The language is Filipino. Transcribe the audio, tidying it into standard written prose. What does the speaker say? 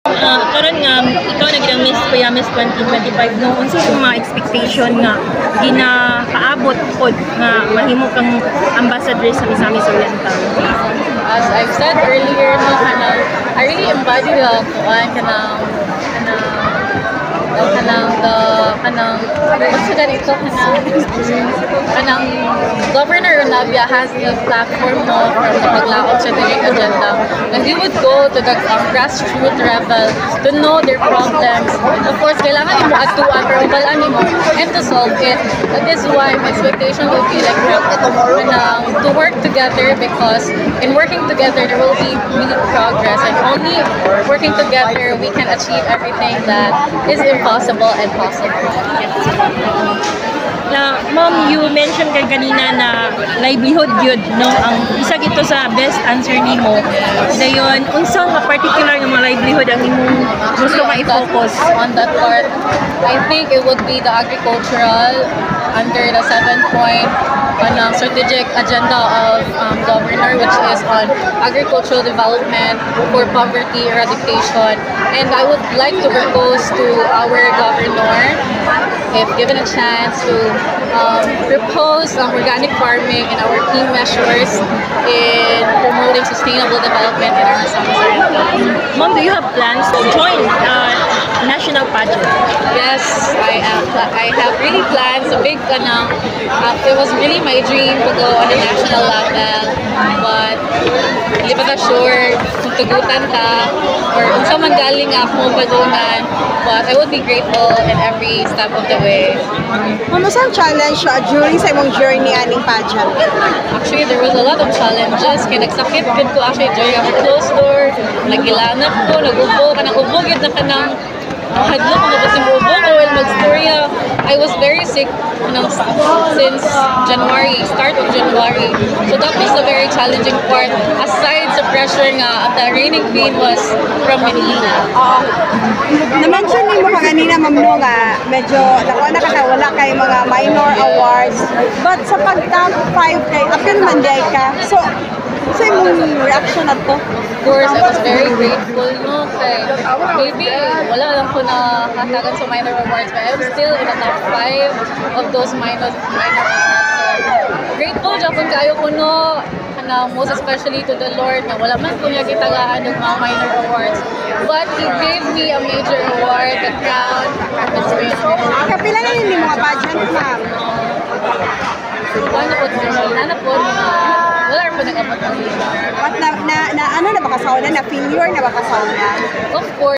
Karon nga ikaw na gid Miss Kuya Miss 2025 no, unsa yung mga expectation nga ginakaabot pod nga mahimo kang ambassador sa Misamis Oriental? As I've said earlier, no, I really embody the what's that ito kanang Governor Ronavia has a platform no from the Paglaot Strategic Agenda, and we would go to the grassroots level to know their problems. Of course, kailangan mo atuan pero balaan mo and to solve it. That is why my expectation would be like to work together, because in working together there will be really progress, and only working together we can achieve everything that is impossible and possible. Na ma'am, you mentioned kay kanina na livelihood yun no ang isa gito sa best answer nimo. Dayon unsa nga particular nga mga livelihood ang imong gusto ka i-focus on that part? I think it would be the agricultural under the 7-point strategic agenda of governor, which is on agricultural development for poverty eradication. And I would like to propose to our governor, if given a chance, to propose organic farming in our key measures in promoting sustainable development in our Misamis Oriental. Ma'am, do you have plans to join national pageant? Yes, I have really plans. A big it was really my dream to go on a national level, but hindi pa ta sure kung tugutan ta or kung saan man galing ako padungan, but I would be grateful in every step of the way. Ano sa challenge during sa imong journey aning pageant? Actually, there was a lot of challenges. Kaya nagsakit gid ko actually during our closed door. Nagilanap ko, nag-ubo, kanang ubo gid na kanang hadlok ko ba simbo ko while magstorya. I was very sick since January, start of January. So that was the very challenging part. Aside sa pressure nga, the reigning queen was from Manila. Na-mention mo pa kanina, Ma'am No, nga medyo wala kay mga minor awards. But sa pag-top 5 kay, apil man day ka. So imong reaction na to? Of course, I was very grateful, no? Kay maybe wala lang ko na hatagan sa minor awards, but I'm still in the top 5 of those minor awards. So, grateful Japon kayo ko no, most especially to the Lord na wala man ko niya gitagaan ng mga minor awards, but He gave me a major award, the crown. Kapila na yun yung mga pageant, ma'am? Wala po wala po nag-abot ng What na baka sauna na failure na baka sauna? Of course.